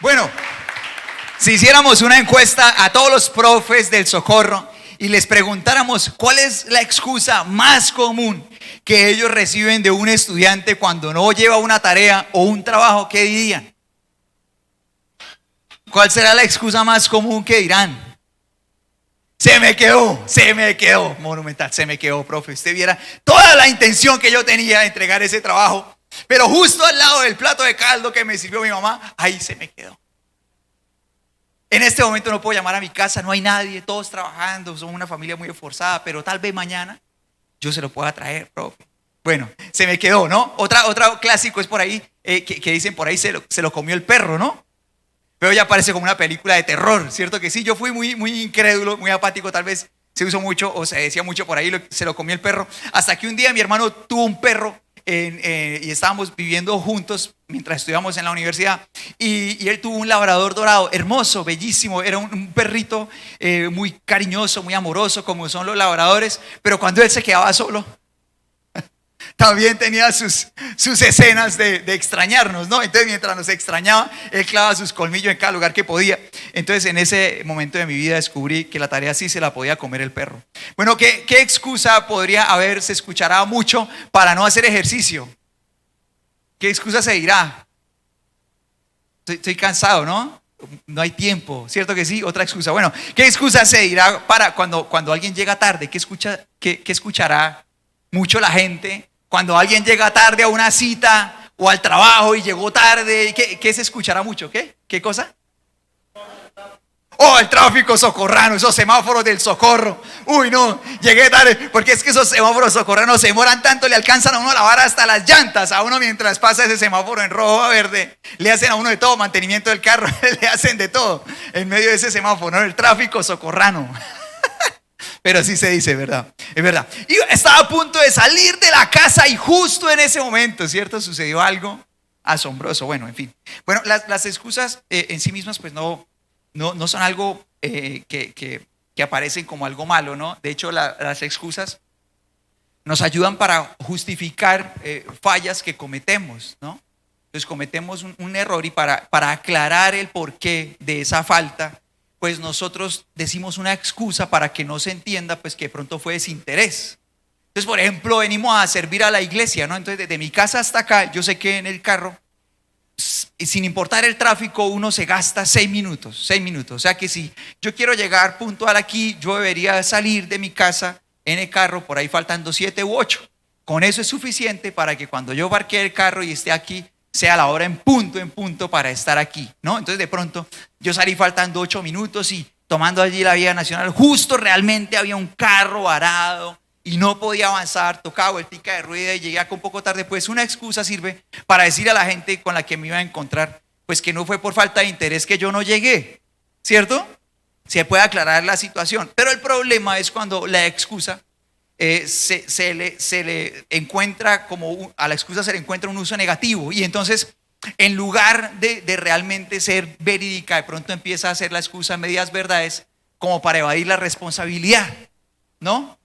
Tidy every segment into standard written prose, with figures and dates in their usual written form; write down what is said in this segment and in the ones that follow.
Bueno, si hiciéramos una encuesta a todos los profes del Socorro y les preguntáramos cuál es la excusa más común que ellos reciben de un estudiante cuando no lleva una tarea o un trabajo, ¿qué dirían? ¿Cuál será la excusa más común que dirán? Se me quedó, monumental, se me quedó, profe. Usted viera toda la intención que yo tenía de entregar ese trabajo, pero justo al lado del plato de caldo que me sirvió mi mamá, ahí se me quedó. En este momento no puedo llamar a mi casa, no hay nadie, todos trabajando, somos una familia muy esforzada, pero tal vez mañana yo se lo pueda traer, profe. Bueno, se me quedó, ¿no? Otro clásico es por ahí, que dicen por ahí se lo comió el perro, ¿no? Pero ya parece como una película de terror, ¿cierto que sí? Yo fui muy incrédulo, muy apático, tal vez se usó mucho o se decía mucho por ahí, se lo comió el perro. Hasta que un día mi hermano tuvo un perro y estábamos viviendo juntos mientras estudiábamos en la universidad y él tuvo un labrador dorado, hermoso, bellísimo, era un perrito muy cariñoso, muy amoroso como son los labradores, pero cuando él se quedaba solo, también tenía sus escenas de extrañarnos, ¿no? Entonces mientras nos extrañaba, él clavaba sus colmillos en cada lugar que podía. Entonces en ese momento de mi vida descubrí que la tarea sí se la podía comer el perro. Bueno, ¿qué excusa podría haber? Se escuchará mucho para no hacer ejercicio. ¿Qué excusa se dirá? Estoy cansado, ¿no? No hay tiempo, ¿cierto que sí? Otra excusa. Bueno, ¿qué excusa se dirá para cuando alguien llega tarde? ¿Qué escuchará mucho la gente? Cuando alguien llega tarde a una cita o al trabajo y llegó tarde, ¿qué se escuchará mucho? ¿Qué cosa? Oh, el tráfico socorrano, esos semáforos del Socorro. Uy, no, llegué tarde, porque es que esos semáforos socorranos se demoran tanto, le alcanzan a uno a lavar hasta las llantas, a uno mientras pasa ese semáforo en rojo a verde, le hacen a uno de todo, mantenimiento del carro, le hacen de todo en medio de ese semáforo, ¿no? El tráfico socorrano. Pero así se dice, ¿verdad? Es verdad. Y estaba a punto de salir de la casa y justo en ese momento, ¿cierto? Sucedió algo asombroso. Bueno, en fin. Bueno, las excusas en sí mismas pues no son algo que aparecen como algo malo, ¿no? De hecho, las excusas nos ayudan para justificar fallas que cometemos, ¿no? Entonces cometemos un error y para aclarar el porqué de esa falta, pues nosotros decimos una excusa para que no se entienda pues que de pronto fue desinterés. Entonces, por ejemplo, venimos a servir a la iglesia, ¿no? Entonces, desde mi casa hasta acá, yo sé que en el carro, sin importar el tráfico, uno se gasta 6 minutos. O sea que si yo quiero llegar puntual aquí, yo debería salir de mi casa en el carro, por ahí faltando 7 u 8. Con eso es suficiente para que cuando yo parquee el carro y esté aquí, sea la hora en punto para estar aquí, ¿no? Entonces de pronto yo salí faltando 8 minutos y tomando allí la vía nacional, justo realmente había un carro varado y no podía avanzar, tocaba vueltica de rueda y llegué acá un poco tarde. Pues una excusa sirve para decir a la gente con la que me iba a encontrar, pues que no fue por falta de interés que yo no llegué, ¿cierto? Se puede aclarar la situación, pero el problema es cuando la excusa se le encuentra a la excusa se le encuentra un uso negativo y entonces en lugar de realmente ser verídica, de pronto empieza a hacer la excusa medias verdades como para evadir la responsabilidad, ¿no?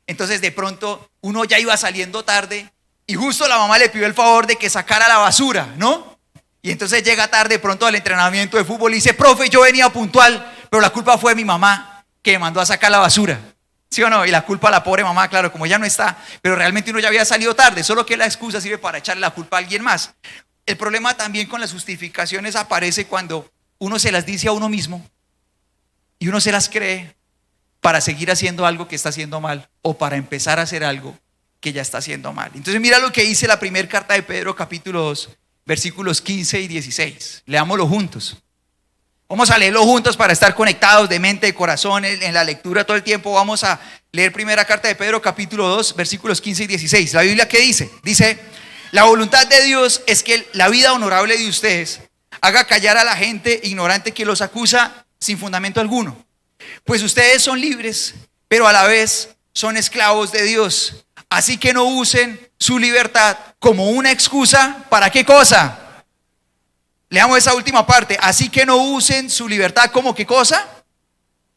Entonces de pronto uno ya iba saliendo tarde y justo la mamá le pidió el favor de que sacara la basura, ¿no? Y entonces llega tarde de pronto al entrenamiento de fútbol y dice, profe, yo venía puntual, pero la culpa fue de mi mamá que me mandó a sacar la basura. ¿Sí o no? Y la culpa a la pobre mamá, claro, como ya no está, pero realmente uno ya había salido tarde, solo que la excusa sirve para echarle la culpa a alguien más. El problema también con las justificaciones aparece cuando uno se las dice a uno mismo y uno se las cree para seguir haciendo algo que está haciendo mal o para empezar a hacer algo que ya está haciendo mal. Entonces mira lo que dice la primera carta de Pedro, capítulo 2, versículos 15 y 16. Leámoslo juntos. Vamos a leerlo juntos para estar conectados de mente, de corazón, en la lectura todo el tiempo. Vamos a leer primera carta de Pedro, capítulo 2, versículos 15 y 16. La Biblia, ¿qué dice? Dice, la voluntad de Dios es que la vida honorable de ustedes haga callar a la gente ignorante que los acusa sin fundamento alguno. Pues ustedes son libres, pero a la vez son esclavos de Dios. Así que no usen su libertad como una excusa. ¿Para qué cosa? Leamos esa última parte. Así que no usen su libertad como ¿qué cosa?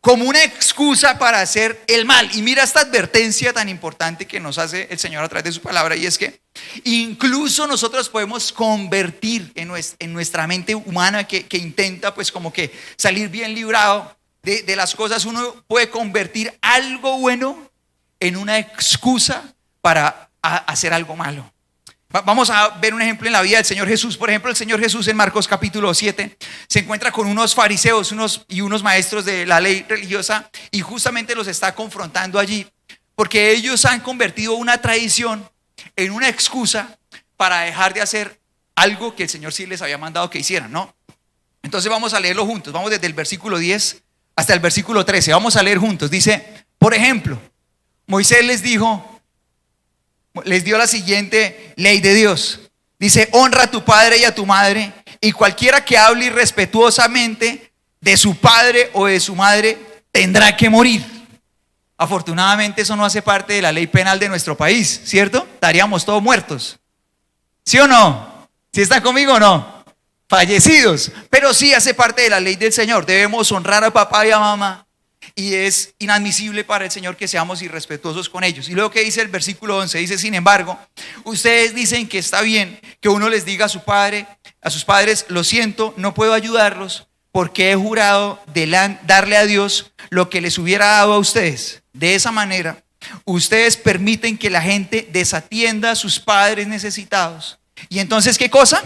como una excusa para hacer el mal. Y mira esta advertencia tan importante que nos hace el Señor a través de su palabra, y es que incluso nosotros podemos convertir en nuestra mente humana que intenta pues como que salir bien librado de las cosas. Uno puede convertir algo bueno en una excusa para hacer algo malo. Vamos a ver un ejemplo en la vida del Señor Jesús. Por ejemplo, el Señor Jesús en Marcos capítulo 7 se encuentra con unos fariseos y unos maestros de la ley religiosa, y justamente los está confrontando allí porque ellos han convertido una tradición en una excusa para dejar de hacer algo que el Señor sí les había mandado que hicieran, ¿no? Entonces vamos a leerlo juntos. Vamos desde el versículo 10 hasta el versículo 13. Vamos a leer juntos. Dice, por ejemplo, Moisés les dio la siguiente ley de Dios. Dice, honra a tu padre y a tu madre, y cualquiera que hable irrespetuosamente de su padre o de su madre tendrá que morir. Afortunadamente eso no hace parte de la ley penal de nuestro país, ¿cierto? Estaríamos todos muertos. ¿Sí o no? ¿Sí están conmigo o no? Fallecidos. Pero sí hace parte de la ley del Señor. Debemos honrar a papá y a mamá. Y es inadmisible para el Señor que seamos irrespetuosos con ellos. Y luego que dice el versículo 11, dice, sin embargo, ustedes dicen que está bien que uno les diga a sus padres, lo siento, no puedo ayudarlos porque he jurado darle a Dios lo que les hubiera dado a ustedes. De esa manera, ustedes permiten que la gente desatienda a sus padres necesitados. ¿Y entonces qué cosa?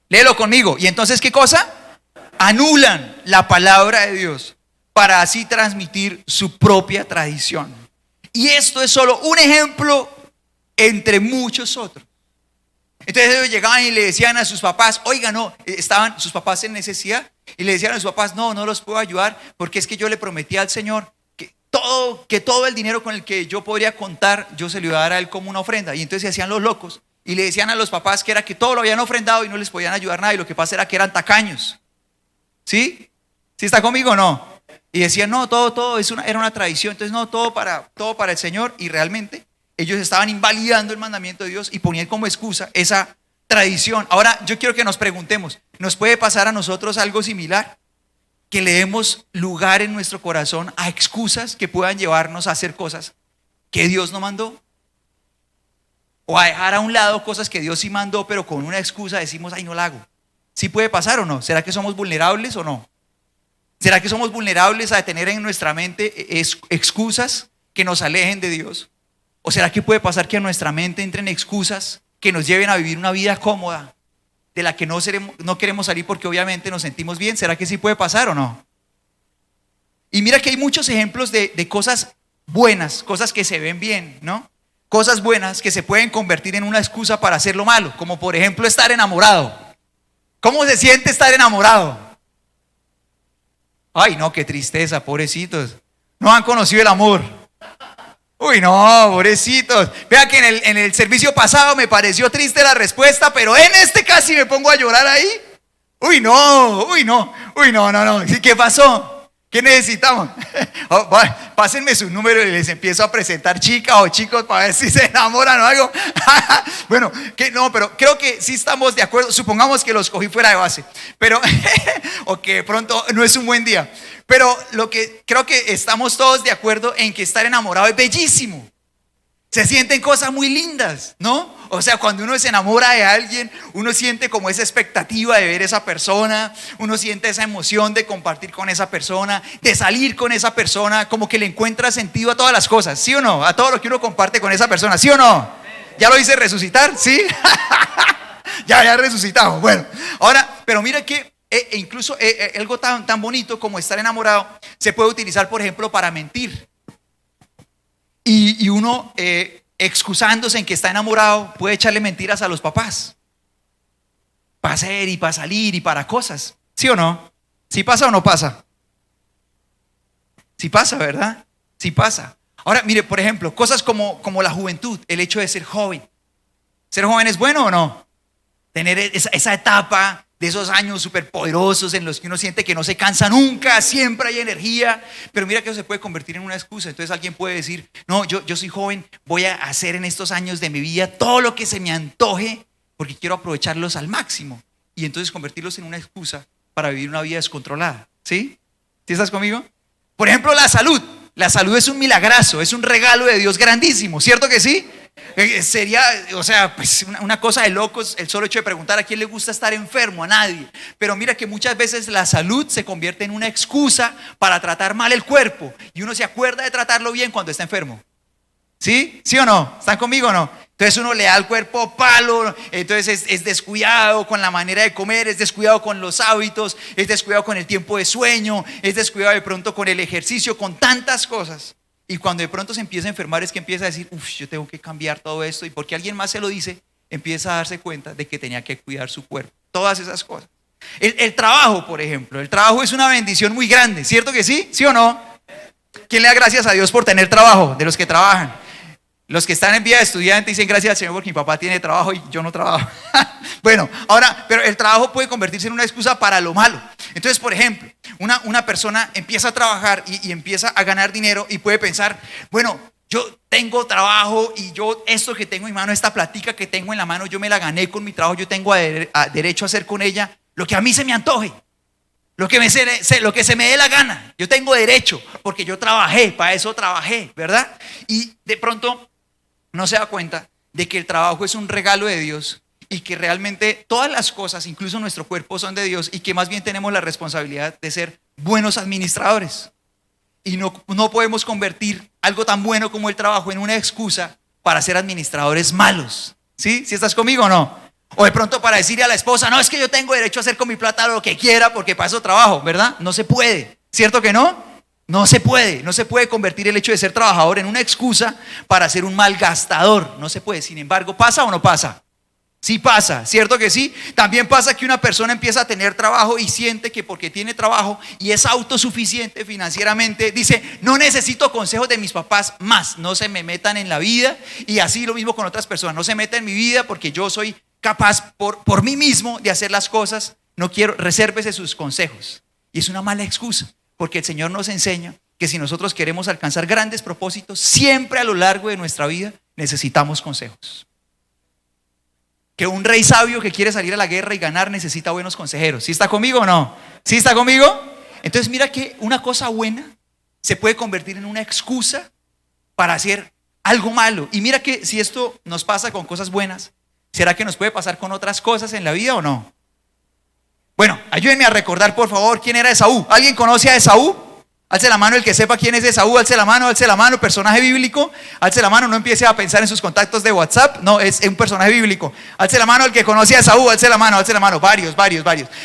Léelo conmigo. ¿Y entonces qué cosa? Anulan la palabra de Dios para así transmitir su propia tradición. Y esto es solo un ejemplo entre muchos otros. Entonces ellos llegaban y le decían a sus papás, oiga, no, estaban sus papás en necesidad, y le decían a sus papás, no los puedo ayudar porque es que yo le prometí al Señor que todo el dinero con el que yo podría contar, yo se lo iba a dar a él como una ofrenda. Y entonces se hacían los locos y le decían a los papás que era que todo lo habían ofrendado y no les podían ayudar nada, y lo que pasa era que eran tacaños. ¿Sí? ¿Sí está conmigo o no? Y decían, no, todo era una tradición, entonces no, todo para el Señor, y realmente ellos estaban invalidando el mandamiento de Dios y ponían como excusa esa tradición. Ahora yo quiero que nos preguntemos, ¿nos puede pasar a nosotros algo similar? Que le demos lugar en nuestro corazón a excusas que puedan llevarnos a hacer cosas que Dios no mandó, o a dejar a un lado cosas que Dios sí mandó, pero con una excusa decimos, ay, no la hago. ¿Sí puede pasar o no? ¿Será que somos vulnerables o no? ¿Será que somos vulnerables a tener en nuestra mente excusas que nos alejen de Dios? ¿O será que puede pasar que a nuestra mente entren excusas que nos lleven a vivir una vida cómoda, de la que no queremos salir porque obviamente nos sentimos bien? ¿Será que sí puede pasar o no? Y mira que hay muchos ejemplos de cosas buenas, cosas que se ven bien, ¿no? Cosas buenas que se pueden convertir en una excusa para hacer lo malo, como por ejemplo estar enamorado. ¿Cómo se siente estar enamorado? Ay, no, qué tristeza, pobrecitos. No han conocido el amor. Uy, no, pobrecitos. Vea que en el servicio pasado me pareció triste la respuesta, pero en este casi me pongo a llorar ahí. Uy, no. ¿Sí, qué pasó? ¿Qué necesitamos? Pásenme su número y les empiezo a presentar chicas o chicos para ver si se enamoran o algo. Bueno, pero creo que sí estamos de acuerdo. Supongamos que los cogí fuera de base, pero o que de pronto no es un buen día. Pero lo que creo que estamos todos de acuerdo en que estar enamorado es bellísimo. Se sienten cosas muy lindas, ¿no? O sea, cuando uno se enamora de alguien, uno siente como esa expectativa de ver a esa persona, uno siente esa emoción de compartir con esa persona, de salir con esa persona, como que le encuentra sentido a todas las cosas, ¿sí o no? A todo lo que uno comparte con esa persona, ¿sí o no? ¿Ya lo hice resucitar? ¿Sí? Ya resucitamos. Bueno, ahora, pero mira que incluso algo tan bonito como estar enamorado se puede utilizar, por ejemplo, para mentir. Y uno, excusándose en que está enamorado, puede echarle mentiras a los papás. Para hacer y para salir y para cosas. ¿Sí o no? ¿Sí pasa o no pasa? Sí pasa, ¿verdad? Sí pasa. Ahora, mire, por ejemplo, cosas como la juventud, el hecho de ser joven. ¿Ser joven es bueno o no? Tener esa etapa de esos años súper poderosos en los que uno siente que no se cansa nunca, siempre hay energía, pero mira que eso se puede convertir en una excusa. Entonces alguien puede decir, no, yo soy joven, voy a hacer en estos años de mi vida todo lo que se me antoje porque quiero aprovecharlos al máximo, y entonces convertirlos en una excusa para vivir una vida descontrolada. ¿Sí? ¿Sí estás conmigo? Por ejemplo, la salud. La salud es un milagrazo, es un regalo de Dios grandísimo, ¿cierto que sí? Sería, o sea, pues una cosa de locos el solo hecho de preguntar a quién le gusta estar enfermo, a nadie. Pero mira que muchas veces la salud se convierte en una excusa para tratar mal el cuerpo. Y uno se acuerda de tratarlo bien cuando está enfermo. ¿Sí? ¿Sí o no? ¿Están conmigo o no? Entonces uno le da al cuerpo palo, entonces es descuidado con la manera de comer, es descuidado con los hábitos, es descuidado con el tiempo de sueño, es descuidado de pronto con el ejercicio, con tantas cosas. Y cuando de pronto se empieza a enfermar es que empieza a decir, uff, yo tengo que cambiar todo esto. Y porque alguien más se lo dice, empieza a darse cuenta de que tenía que cuidar su cuerpo. Todas esas cosas. El trabajo, por ejemplo, el trabajo es una bendición muy grande, ¿cierto que sí? ¿Sí o no? ¿Quién le da gracias a Dios por tener trabajo? De los que trabajan. Los que están en vía de estudiante dicen gracias al Señor porque mi papá tiene trabajo y yo no trabajo. Bueno, ahora, pero el trabajo puede convertirse en una excusa para lo malo. Entonces, por ejemplo, una persona empieza a trabajar y empieza a ganar dinero y puede pensar, bueno, yo tengo trabajo y yo esto que tengo en mi mano, esta platica que tengo en la mano, yo me la gané con mi trabajo, yo tengo derecho a hacer con ella lo que a mí se me antoje. Lo que se me dé la gana. Yo tengo derecho porque yo trabajé, para eso trabajé, ¿verdad? Y de pronto no se da cuenta de que el trabajo es un regalo de Dios y que realmente todas las cosas, incluso nuestro cuerpo, son de Dios y que más bien tenemos la responsabilidad de ser buenos administradores. Y no podemos convertir algo tan bueno como el trabajo en una excusa para ser administradores malos. ¿Sí? ¿Sí estás conmigo o no? O de pronto para decirle a la esposa, no, es que yo tengo derecho a hacer con mi plata lo que quiera porque para eso trabajo, ¿verdad? No se puede, ¿cierto que no? No se puede convertir el hecho de ser trabajador en una excusa para ser un malgastador, no se puede. Sin embargo, ¿pasa o no pasa? Sí pasa, ¿cierto que sí? También pasa que una persona empieza a tener trabajo y siente que porque tiene trabajo y es autosuficiente financieramente, dice, no necesito consejos de mis papás más, no se me metan en la vida. Y así lo mismo con otras personas, no se metan en mi vida porque yo soy capaz por mí mismo de hacer las cosas, no quiero, resérvese sus consejos. Y es una mala excusa, porque el Señor nos enseña que si nosotros queremos alcanzar grandes propósitos, siempre a lo largo de nuestra vida necesitamos consejos. Que un rey sabio que quiere salir a la guerra y ganar necesita buenos consejeros. ¿Sí está conmigo o no? ¿Sí está conmigo? Entonces mira que una cosa buena se puede convertir en una excusa para hacer algo malo. Y mira que si esto nos pasa con cosas buenas, ¿será que nos puede pasar con otras cosas en la vida o no? Bueno, ayúdenme a recordar por favor quién era Esaú. ¿Alguien conoce a Esaú? Alce la mano el que sepa quién es Esaú, alce la mano, personaje bíblico, alce la mano, no empiece a pensar en sus contactos de WhatsApp, no, es un personaje bíblico. Alce la mano el que conoce a Esaú, alce la mano, varios.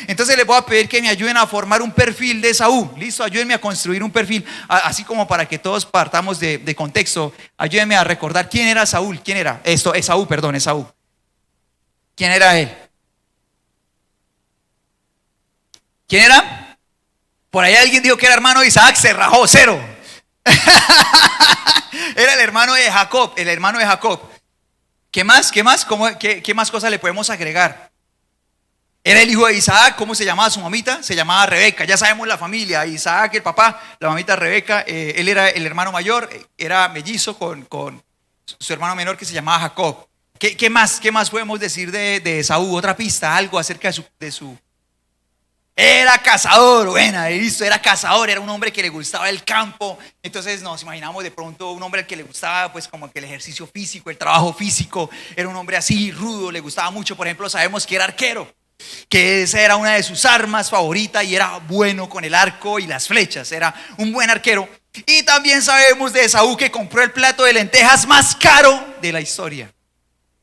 Entonces les voy a pedir que me ayuden a formar un perfil de Esaú, listo, ayúdenme a construir un perfil, así como para que todos partamos de contexto, ayúdenme a recordar quién era Saúl, quién era, Esaú. ¿Quién era él? ¿Quién era? Por ahí alguien dijo que era hermano de Isaac, se rajó, cero. Era el hermano de Jacob, ¿Qué más? ¿Qué más cosas le podemos agregar? Era el hijo de Isaac. ¿Cómo se llamaba su mamita? Se llamaba Rebeca. Ya sabemos la familia, Isaac el papá, la mamita Rebeca. Él era el hermano mayor, era mellizo con su hermano menor que se llamaba Jacob. ¿Qué más podemos decir de Esaú? Otra pista, algo acerca de su... Era cazador, buena, listo, era cazador, era un hombre que le gustaba el campo. Entonces nos imaginamos de pronto un hombre al que le gustaba pues como que el ejercicio físico, el trabajo físico. Era un hombre así rudo, le gustaba mucho. Por ejemplo, sabemos que era arquero, que esa era una de sus armas favoritas y era bueno con el arco y las flechas, era un buen arquero. Y también sabemos de Esaú que compró el plato de lentejas más caro de la historia,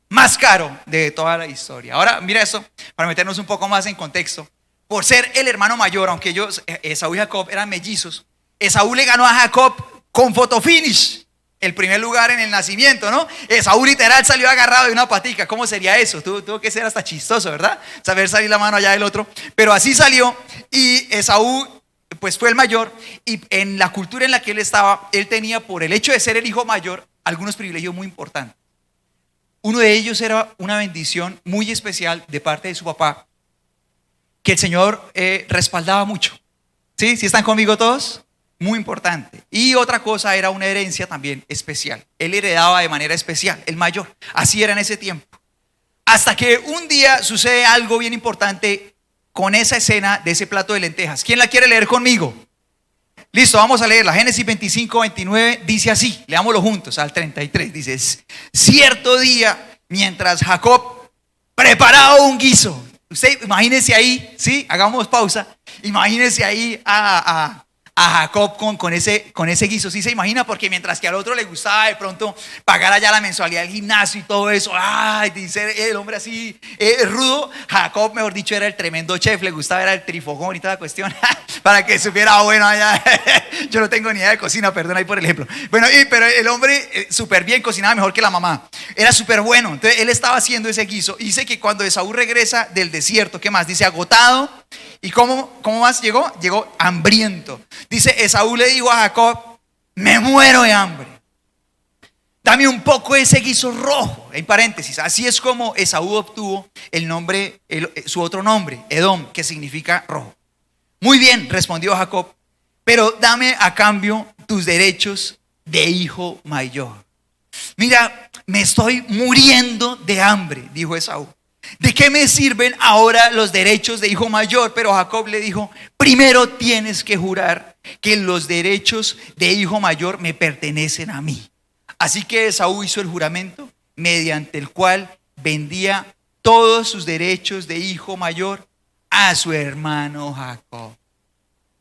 más caro de toda la historia. Ahora mira eso, para meternos un poco más en contexto. Por ser el hermano mayor, aunque ellos, Esaú y Jacob, eran mellizos, Esaú le ganó a Jacob con fotofinish, el primer lugar en el nacimiento, ¿no? Esaú literal salió agarrado de una patica. ¿Cómo sería eso? Tuvo que ser hasta chistoso, ¿verdad? Saber salir la mano allá del otro. Pero así salió y Esaú pues fue el mayor y en la cultura en la que él estaba, él tenía por el hecho de ser el hijo mayor algunos privilegios muy importantes. Uno de ellos era una bendición muy especial de parte de su papá, que el Señor respaldaba mucho. ¿Sí? ¿Sí están conmigo todos? Muy importante. Y otra cosa era una herencia también especial. Él heredaba de manera especial, el mayor. Así era en ese tiempo. Hasta que un día sucede algo bien importante con esa escena de ese plato de lentejas. ¿Quién la quiere leer conmigo? Listo, vamos a leer la Génesis 25-29, dice así, leámoslo juntos al 33, dice, cierto día, mientras Jacob preparaba un guiso, usted imagínese ahí, ¿sí? Hagamos pausa, imagínese ahí a Jacob con ese guiso, ¿sí se imagina? Porque mientras que al otro le gustaba de pronto pagar allá la mensualidad del gimnasio y todo eso, ay, dice el hombre así rudo, Jacob, mejor dicho, era el tremendo chef, le gustaba, era el trifogón y toda la cuestión, para que supiera bueno allá. Yo no tengo ni idea de cocina, perdón ahí por el ejemplo. Bueno, pero el hombre súper bien cocinaba, mejor que la mamá, era súper bueno. Entonces él estaba haciendo ese guiso y dice que cuando Esaú regresa del desierto, ¿qué más? Dice agotado. ¿Y cómo más llegó? Llegó hambriento. Dice, Esaú le dijo a Jacob, me muero de hambre. Dame un poco de ese guiso rojo. En paréntesis, así es como Esaú obtuvo el nombre, su otro nombre, Edom, que significa rojo. Muy bien, respondió Jacob, pero dame a cambio tus derechos de hijo mayor. Mira, me estoy muriendo de hambre, dijo Esaú. ¿De qué me sirven ahora los derechos de hijo mayor? Pero Jacob le dijo, primero tienes que jurar que los derechos de hijo mayor me pertenecen a mí. Así que Esaú hizo el juramento mediante el cual vendía todos sus derechos de hijo mayor a su hermano Jacob.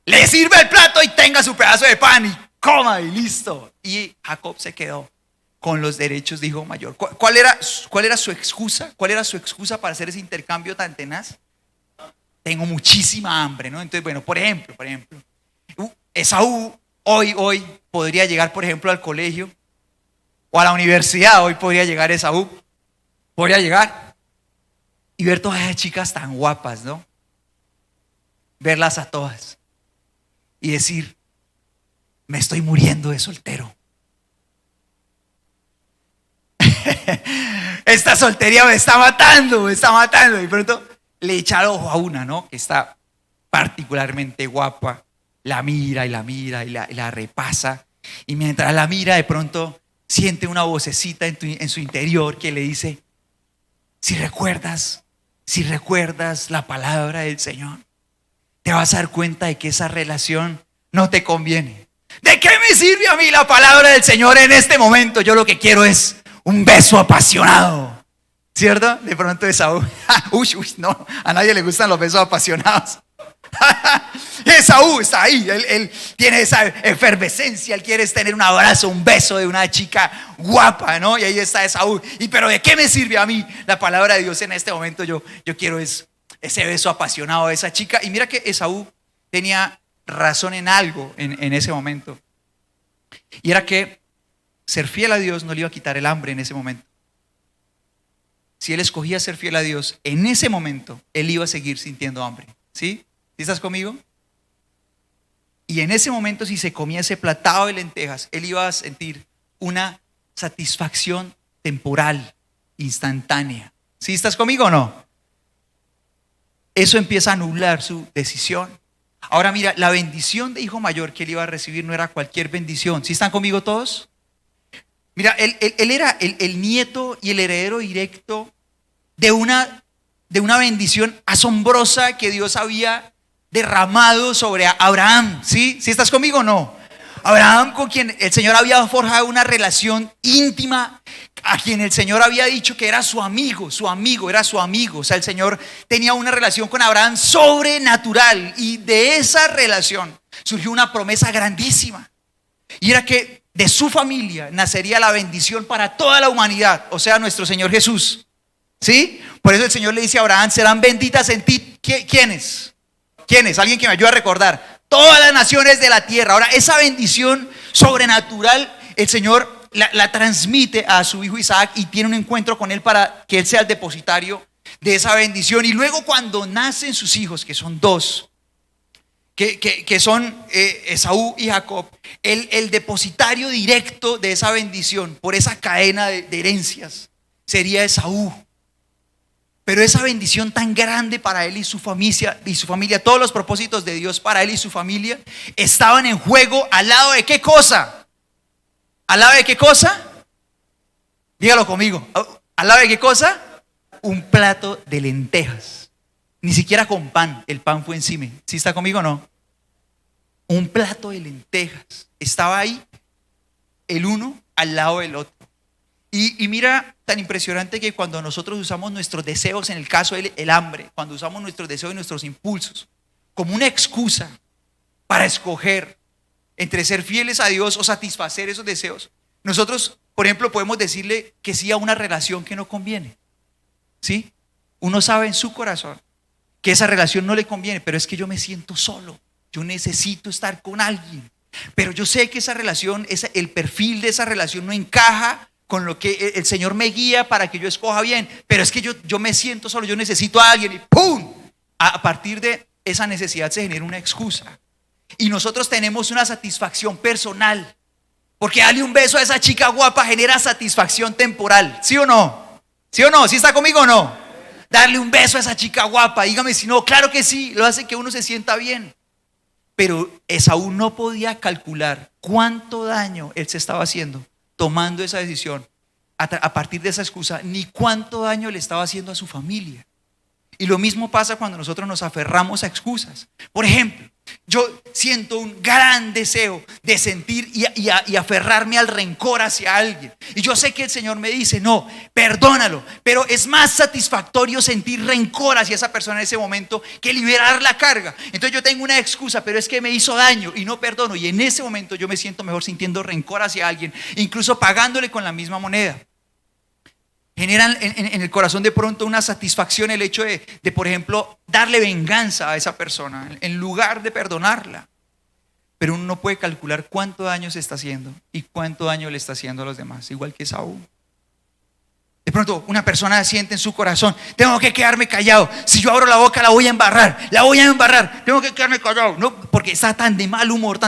Le sirve el plato y tenga su pedazo de pan y coma y listo. Y Jacob se quedó con los derechos de hijo mayor. ¿Cuál era su excusa? ¿Cuál era su excusa para hacer ese intercambio tan tenaz? Tengo muchísima hambre, ¿no? Entonces, bueno, por ejemplo, Esaú hoy podría llegar, por ejemplo, al colegio o a la universidad. Hoy podría llegar Esaú, podría llegar y ver todas esas chicas tan guapas, ¿no? Verlas a todas y decir, me estoy muriendo de soltero. Esta soltería me está matando. Y pronto le echa el ojo a una, ¿no? Que está particularmente guapa. La mira y la repasa. Y mientras la mira, de pronto siente una vocecita en su interior que le dice, si recuerdas la palabra del Señor, te vas a dar cuenta de que esa relación no te conviene. ¿De qué me sirve a mí la palabra del Señor en este momento? Yo lo que quiero es un beso apasionado, ¿cierto? De pronto Esaú, no, a nadie le gustan los besos apasionados. Esaú está ahí, él tiene esa efervescencia, él quiere tener un abrazo, un beso de una chica guapa, ¿no? Y ahí está Esaú. Pero ¿de qué me sirve a mí la palabra de Dios en este momento? Yo quiero ese beso apasionado de esa chica. Y mira que Esaú tenía razón en algo en ese momento. Y era que ser fiel a Dios no le iba a quitar el hambre en ese momento. Si él escogía ser fiel a Dios, en ese momento él iba a seguir sintiendo hambre. ¿Sí? ¿Sí estás conmigo? Y en ese momento, si se comía ese platado de lentejas, él iba a sentir una satisfacción temporal, instantánea. ¿Sí estás conmigo o no? Eso empieza a anular su decisión. Ahora mira, la bendición de hijo mayor que él iba a recibir no era cualquier bendición. ¿Sí están conmigo todos? Mira, él era el nieto y el heredero directo de una bendición asombrosa que Dios había derramado sobre Abraham. ¿Sí? ¿Sí estás conmigo o no? Abraham, con quien el Señor había forjado una relación íntima, a quien el Señor había dicho que era su amigo. O sea, el Señor tenía una relación con Abraham sobrenatural, y de esa relación surgió una promesa grandísima, y era que de su familia nacería la bendición para toda la humanidad, o sea, nuestro Señor Jesús. ¿Sí? Por eso el Señor le dice a Abraham, serán benditas en ti. ¿Quiénes? Alguien que me ayude a recordar. Todas las naciones de la tierra. Ahora, esa bendición sobrenatural, el Señor la transmite a su hijo Isaac y tiene un encuentro con él para que él sea el depositario de esa bendición. Y luego, cuando nacen sus hijos, que son dos, que son Esaú y Jacob, el depositario directo de esa bendición por esa cadena de herencias sería Esaú. Pero esa bendición tan grande para él y su familia, todos los propósitos de Dios para él y su familia estaban en juego al lado de ¿qué cosa? ¿Al lado de qué cosa? Dígalo conmigo. ¿Al lado de qué cosa? Un plato de lentejas. Ni siquiera con pan, el pan fue encima. ¿Sí está conmigo o no? un plato de lentejas. Estaba ahí el uno al lado del otro. Y mira, tan impresionante que cuando nosotros usamos nuestros deseos, en el caso del hambre, cuando usamos nuestros deseos y nuestros impulsos como una excusa para escoger entre ser fieles a Dios o satisfacer esos deseos, nosotros, por ejemplo, podemos decirle que sí a una relación que no conviene. ¿Sí? Uno sabe en su corazón que esa relación no le conviene, pero es que yo me siento solo, yo necesito estar con alguien, pero yo sé que esa relación, el perfil de esa relación no encaja con lo que el Señor me guía para que yo escoja bien, pero es que yo me siento solo, yo necesito a alguien y ¡pum! A partir de esa necesidad se genera una excusa y nosotros tenemos una satisfacción personal, porque darle un beso a esa chica guapa genera satisfacción temporal, ¿sí o no? ¿Sí o no? ¿Sí está conmigo o no? Darle un beso a esa chica guapa, dígame si no, claro que sí, lo hace que uno se sienta bien. Pero Esaú no podía calcular cuánto daño él se estaba haciendo tomando esa decisión a partir de esa excusa, ni cuánto daño le estaba haciendo a su familia. Y lo mismo pasa cuando nosotros nos aferramos a excusas. Por ejemplo, yo siento un gran deseo de sentir y aferrarme al rencor hacia alguien. Y yo sé que el Señor me dice, no, perdónalo. Pero es más satisfactorio sentir rencor hacia esa persona en ese momento que liberar la carga. Entonces yo tengo una excusa, pero es que me hizo daño y no perdono. Y en ese momento yo me siento mejor sintiendo rencor hacia alguien, incluso pagándole con la misma moneda. Generan en el corazón de pronto una satisfacción el hecho de, por ejemplo, darle venganza a esa persona en lugar de perdonarla. Pero uno no puede calcular cuánto daño se está haciendo y cuánto daño le está haciendo a los demás, igual que Esaú. De pronto una persona siente en su corazón, tengo que quedarme callado, si yo abro la boca la voy a embarrar, tengo que quedarme callado, no, porque está tan de mal humor,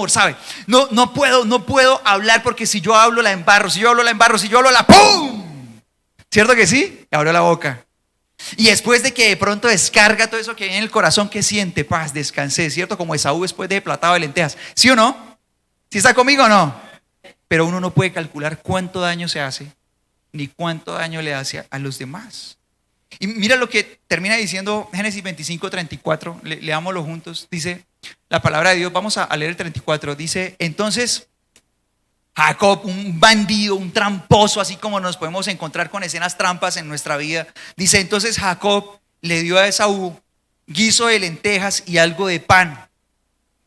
¿sabe? No puedo hablar porque si yo hablo la embarro, si yo hablo la ¡pum! ¿Cierto que sí? Abrió la boca. Y después de que de pronto descarga todo eso que viene en el corazón, ¿qué siente? Paz, descansé, ¿cierto? Como Esaú después de platado de lentejas. ¿Sí o no? ¿Sí está conmigo o no? Pero uno no puede calcular cuánto daño se hace, ni cuánto daño le hace a los demás. Y mira lo que termina diciendo Génesis 25:34. Leámoslo juntos. Dice la palabra de Dios. Vamos a leer el 34. Dice, entonces Jacob, un bandido, un tramposo, así como nos podemos encontrar con escenas trampas en nuestra vida. Dice, entonces Jacob le dio a Esaú guiso de lentejas y algo de pan.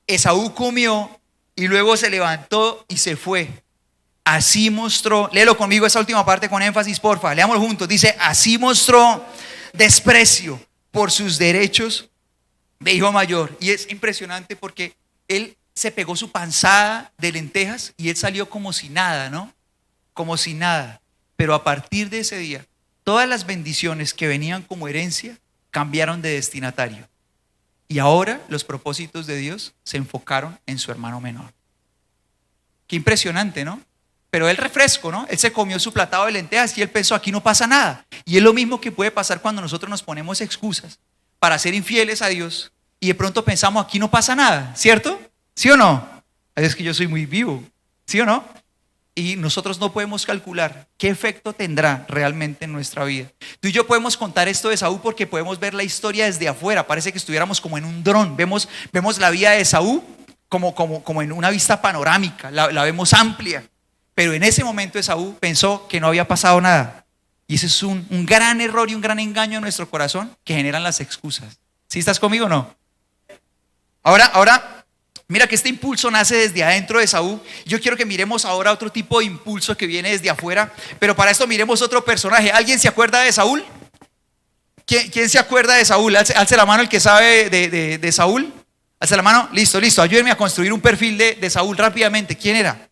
Esaú comió y luego se levantó y se fue. Así mostró, léelo conmigo esa última parte con énfasis, porfa, leámoslo juntos. Dice, así mostró desprecio por sus derechos de hijo mayor. Y es impresionante porque él se pegó su panzada de lentejas y él salió como si nada, ¿no? Como si nada. Pero a partir de ese día, todas las bendiciones que venían como herencia cambiaron de destinatario. Y ahora los propósitos de Dios se enfocaron en su hermano menor. Qué impresionante, ¿no? Pero él refresco, ¿no? Él se comió su platado de lentejas y él pensó, aquí no pasa nada. Y es lo mismo que puede pasar cuando nosotros nos ponemos excusas para ser infieles a Dios y de pronto pensamos, aquí no pasa nada, ¿cierto? ¿Sí o no? Es que yo soy muy vivo, ¿sí o no? Y nosotros no podemos calcular qué efecto tendrá realmente en nuestra vida. Tú y yo podemos contar esto de Esaú porque podemos ver la historia desde afuera. Parece que estuviéramos como en un dron. Vemos la vida de Esaú como en una vista panorámica. La vemos amplia. Pero en ese momento Esaú pensó que no había pasado nada. Y ese es un gran error y un gran engaño en nuestro corazón que generan las excusas. ¿Sí estás conmigo o no? Ahora, mira que este impulso nace desde adentro de Esaú. Yo quiero que miremos ahora otro tipo de impulso que viene desde afuera. Pero para esto miremos otro personaje. ¿Alguien se acuerda de Saúl? ¿Quién se acuerda de Saúl? Alce la mano el que sabe de Saúl. Alce la mano. Listo. Ayúdenme a construir un perfil de Saúl rápidamente. ¿Quién era?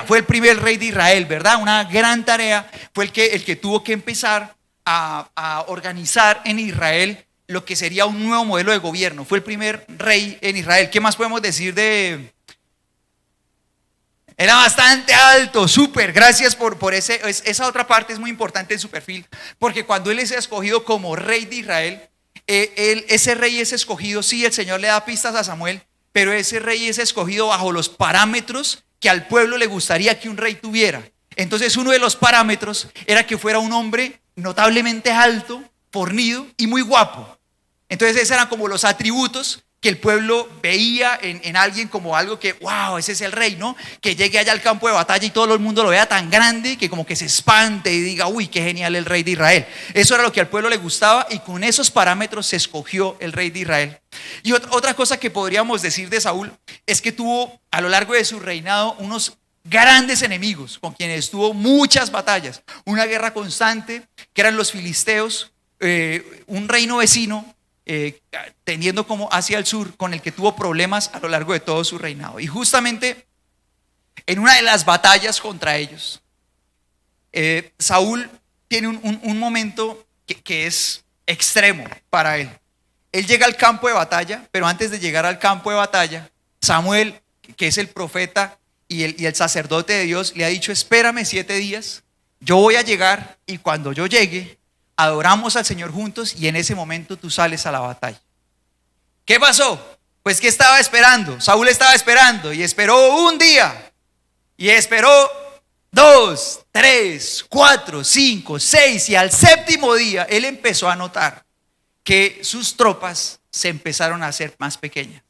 Fue el primer rey de Israel, ¿verdad? Una gran tarea. Fue el que tuvo que empezar a organizar en Israel lo que sería un nuevo modelo de gobierno. Fue el primer rey en Israel. ¿Qué más podemos decir de...? Era bastante alto, súper. Gracias por esa otra parte, es muy importante en su perfil, porque cuando él es escogido como rey de Israel, ese rey es escogido, sí, el Señor le da pistas a Samuel, pero ese rey es escogido bajo los parámetros que al pueblo le gustaría que un rey tuviera. Entonces uno de los parámetros era que fuera un hombre notablemente alto, fornido y muy guapo. Entonces esos eran como los atributos que el pueblo veía en alguien como algo que, wow, ese es el rey, ¿no? Que llegue allá al campo de batalla y todo el mundo lo vea tan grande que como que se espante y diga, uy, qué genial el rey de Israel. Eso era lo que al pueblo le gustaba y con esos parámetros se escogió el rey de Israel. Y otra cosa que podríamos decir de Saúl es que tuvo a lo largo de su reinado unos grandes enemigos con quienes tuvo muchas batallas, una guerra constante que eran los filisteos, un reino vecino, tendiendo como hacia el sur, con el que tuvo problemas a lo largo de todo su reinado. Y justamente en una de las batallas contra ellos, Saúl tiene un momento que es extremo para él. Él llega al campo de batalla, pero antes de llegar al campo de batalla, Samuel, que es el profeta y el sacerdote de Dios, le ha dicho: espérame 7 días, yo voy a llegar y cuando yo llegue, adoramos al Señor juntos y en ese momento tú sales a la batalla. ¿Qué pasó? Pues que estaba esperando, Saúl estaba esperando y esperó un día y esperó 2, 3, 4, 5, 6 y al 7.º día él empezó a notar que sus tropas se empezaron a hacer más pequeñas.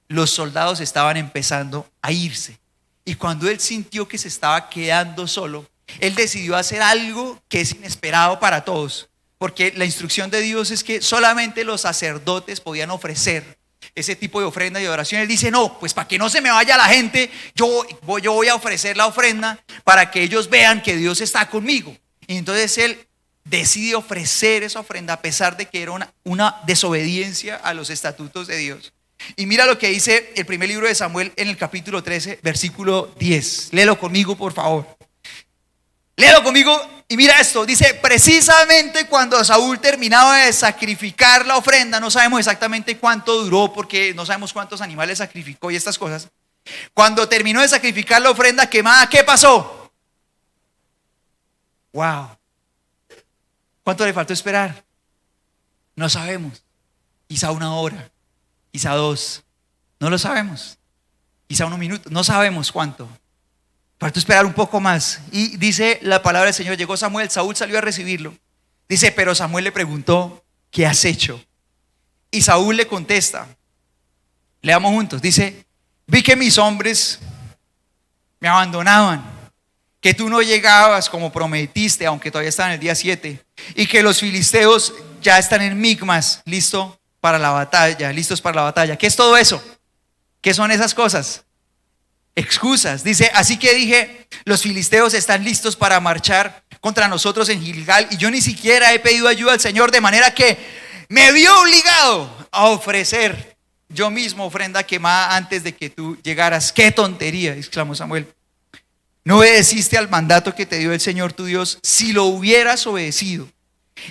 Los soldados estaban empezando a irse y cuando él sintió que se estaba quedando solo, él decidió hacer algo que es inesperado para todos. Porque la instrucción de Dios es que solamente los sacerdotes podían ofrecer ese tipo de ofrenda y oración. Él dice: no, pues para que no se me vaya la gente, yo voy a ofrecer la ofrenda para que ellos vean que Dios está conmigo. Y entonces él decide ofrecer esa ofrenda a pesar de que era una desobediencia a los estatutos de Dios. Y mira lo que dice el primer libro de Samuel en el capítulo 13, versículo 10. Léelo conmigo, por favor. Léelo conmigo y mira esto, dice: precisamente cuando Saúl terminaba de sacrificar la ofrenda, no sabemos exactamente cuánto duró porque no sabemos cuántos animales sacrificó y estas cosas. Cuando terminó de sacrificar la ofrenda quemada, ¿qué pasó? Wow. ¿Cuánto le faltó esperar? No sabemos. Quizá 1 hora, quizá 2, no lo sabemos. Quizá 1 minuto, no sabemos cuánto. Faltó esperar un poco más. Y dice la palabra del Señor: llegó Samuel, Saúl salió a recibirlo. Dice: pero Samuel le preguntó: ¿qué has hecho? Y Saúl le contesta, leamos juntos, dice: vi que mis hombres me abandonaban, que tú no llegabas como prometiste, aunque todavía están en el día 7, y que los filisteos ya están en Micmas, listos para la batalla. ¿Qué es todo eso? ¿Qué son esas cosas? Excusas. Dice: así que dije, los filisteos están listos para marchar contra nosotros en Gilgal y yo ni siquiera he pedido ayuda al Señor, de manera que me vio obligado a ofrecer yo mismo ofrenda quemada antes de que tú llegaras. ¡Qué tontería!, exclamó Samuel. No obedeciste al mandato que te dio el Señor tu Dios. Si lo hubieras obedecido,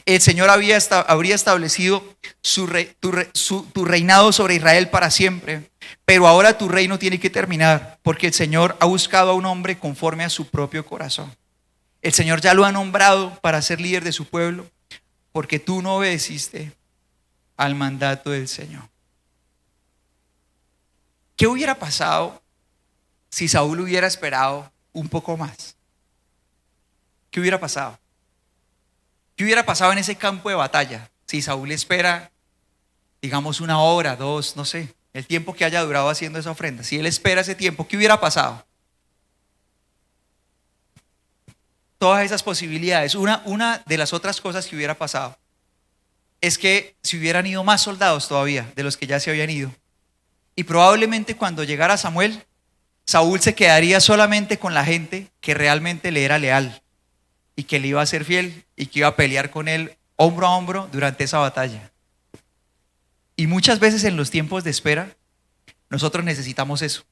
el Señor habría establecido tu reinado sobre Israel para siempre. Pero ahora tu reino tiene que terminar, porque el Señor ha buscado a un hombre conforme a su propio corazón. El Señor ya lo ha nombrado para ser líder de su pueblo, porque tú no obedeciste al mandato del Señor. ¿Qué hubiera pasado si Saúl hubiera esperado un poco más? ¿Qué hubiera pasado? ¿Qué hubiera pasado en ese campo de batalla si Saúl espera, digamos, 1 hora, 2, no sé, el tiempo que haya durado haciendo esa ofrenda? Si él espera ese tiempo, ¿qué hubiera pasado? Todas esas posibilidades. Una de las otras cosas que hubiera pasado es que se hubieran ido más soldados todavía de los que ya se habían ido. Y probablemente cuando llegara Samuel, Saúl se quedaría solamente con la gente que realmente le era leal y que le iba a ser fiel y que iba a pelear con él hombro a hombro durante esa batalla. Y muchas veces en los tiempos de espera, nosotros necesitamos eso.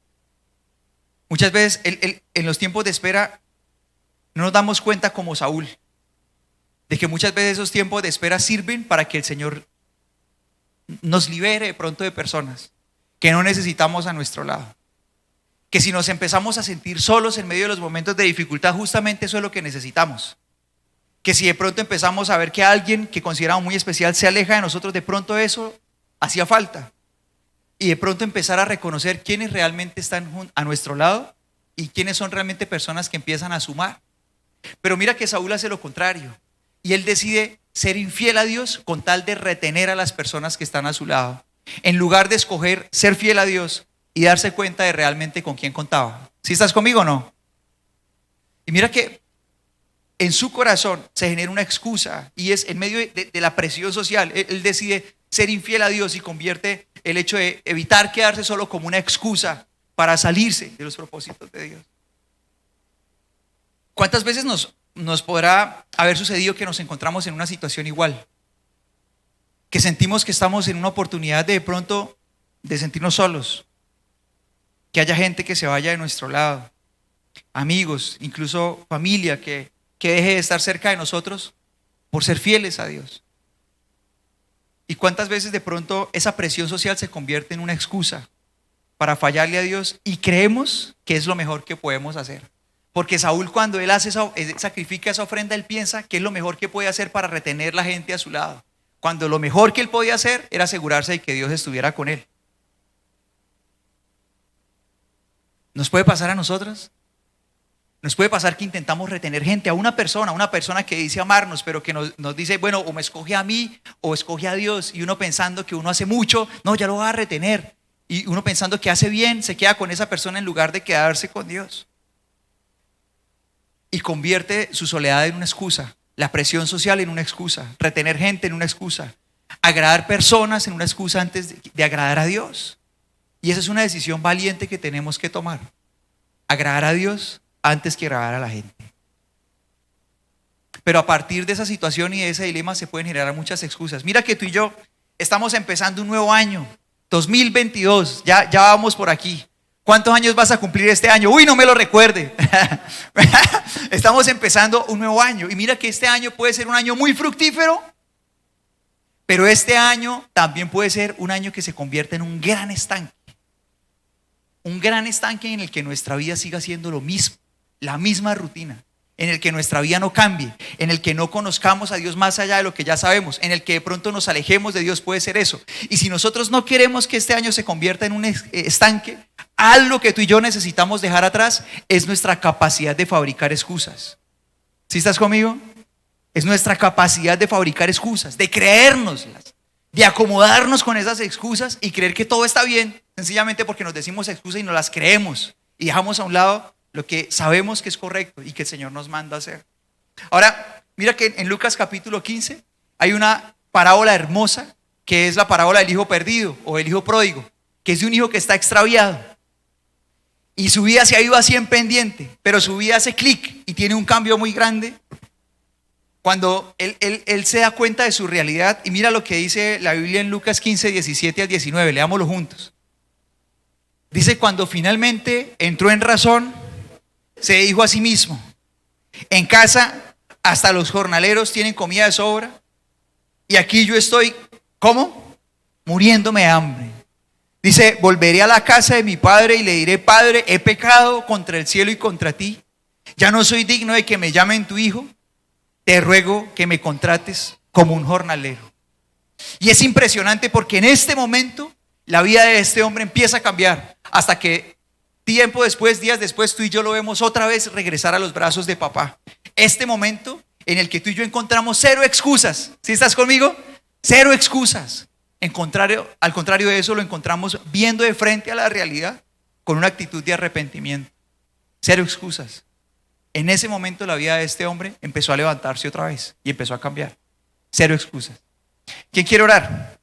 Muchas veces en los tiempos de espera no nos damos cuenta, como Saúl, de que muchas veces esos tiempos de espera sirven para que el Señor nos libere de pronto de personas que no necesitamos a nuestro lado. Que si nos empezamos a sentir solos en medio de los momentos de dificultad, justamente eso es lo que necesitamos. Que si de pronto empezamos a ver que alguien que consideramos muy especial se aleja de nosotros, de pronto eso hacía falta. Y de pronto empezar a reconocer quiénes realmente están a nuestro lado y quiénes son realmente personas que empiezan a sumar. Pero mira que Saúl hace lo contrario. Y él decide ser infiel a Dios con tal de retener a las personas que están a su lado. en lugar de escoger ser fiel a Dios y darse cuenta de realmente con quién contaba. ¿Sí estás conmigo o no? Y mira que en su corazón se genera una excusa y es en medio de la presión social. Él decide ser infiel a Dios y convierte el hecho de evitar quedarse solo como una excusa para salirse de los propósitos de Dios. ¿Cuántas veces nos podrá haber sucedido que nos encontramos en una situación igual? Que sentimos que estamos en una oportunidad de pronto de sentirnos solos. Que haya gente que se vaya de nuestro lado. Amigos, incluso familia que deje de estar cerca de nosotros por ser fieles a Dios. ¿Y cuántas veces de pronto esa presión social se convierte en una excusa para fallarle a Dios y creemos que es lo mejor que podemos hacer? Porque Saúl, cuando él sacrifica esa ofrenda, él piensa que es lo mejor que puede hacer para retener la gente a su lado, cuando lo mejor que él podía hacer era asegurarse de que Dios estuviera con él. ¿Nos puede pasar a nosotros? Nos puede pasar que intentamos retener gente, a una persona que dice amarnos, pero que nos dice, bueno, o me escoge a mí o escoge a Dios, y uno pensando que uno hace mucho, no, ya lo va a retener, y uno pensando que hace bien, se queda con esa persona en lugar de quedarse con Dios. Y convierte su soledad en una excusa, la presión social en una excusa, retener gente en una excusa, agradar personas en una excusa antes de agradar a Dios. Y esa es una decisión valiente que tenemos que tomar, agradar a Dios antes que agradar a la gente. Pero a partir de esa situación y de ese dilema se pueden generar muchas excusas. Mira que tú y yo estamos empezando un nuevo año, 2022, ya vamos por aquí. ¿Cuántos años vas a cumplir este año? Uy, no me lo recuerde. Estamos empezando un nuevo año y mira que este año puede ser un año muy fructífero, pero este año también puede ser un año que se convierta en un gran estanque. Un gran estanque en el que nuestra vida siga siendo lo mismo, la misma rutina, en el que nuestra vida no cambie, en el que no conozcamos a Dios más allá de lo que ya sabemos, en el que de pronto nos alejemos de Dios, puede ser eso. Y si nosotros no queremos que este año se convierta en un estanque, algo que tú y yo necesitamos dejar atrás es nuestra capacidad de fabricar excusas. ¿Sí estás conmigo? Es nuestra capacidad de fabricar excusas, de creérnoslas, de acomodarnos con esas excusas y creer que todo está bien, sencillamente porque nos decimos excusas y nos las creemos y dejamos a un lado lo que sabemos que es correcto y que el Señor nos manda a hacer. Ahora, mira que en Lucas capítulo 15 hay una parábola hermosa que es la parábola del hijo perdido o el hijo pródigo, que es de un hijo que está extraviado y su vida se ha ido así en pendiente, pero su vida hace clic y tiene un cambio muy grande cuando él se da cuenta de su realidad. Y mira lo que dice la Biblia en Lucas 15, 17 al 19, leámoslo juntos. Dice: cuando finalmente entró en razón, se dijo a sí mismo: en casa hasta los jornaleros tienen comida de sobra, y aquí yo estoy, ¿cómo? Muriéndome de hambre. Dice: volveré a la casa de mi padre y le diré: Padre, he pecado contra el cielo y contra ti, ya no soy digno de que me llamen tu hijo, te ruego que me contrates como un jornalero. Y es impresionante porque en este momento la vida de este hombre empieza a cambiar, hasta que tiempo después, días después, tú y yo lo vemos otra vez regresar a los brazos de papá. Este momento en el que tú y yo encontramos cero excusas. ¿Sí estás conmigo? Cero excusas. Al contrario de eso, lo encontramos viendo de frente a la realidad con una actitud de arrepentimiento. Cero excusas. En ese momento la vida de este hombre empezó a levantarse otra vez y empezó a cambiar. Cero excusas. ¿Quién quiere orar?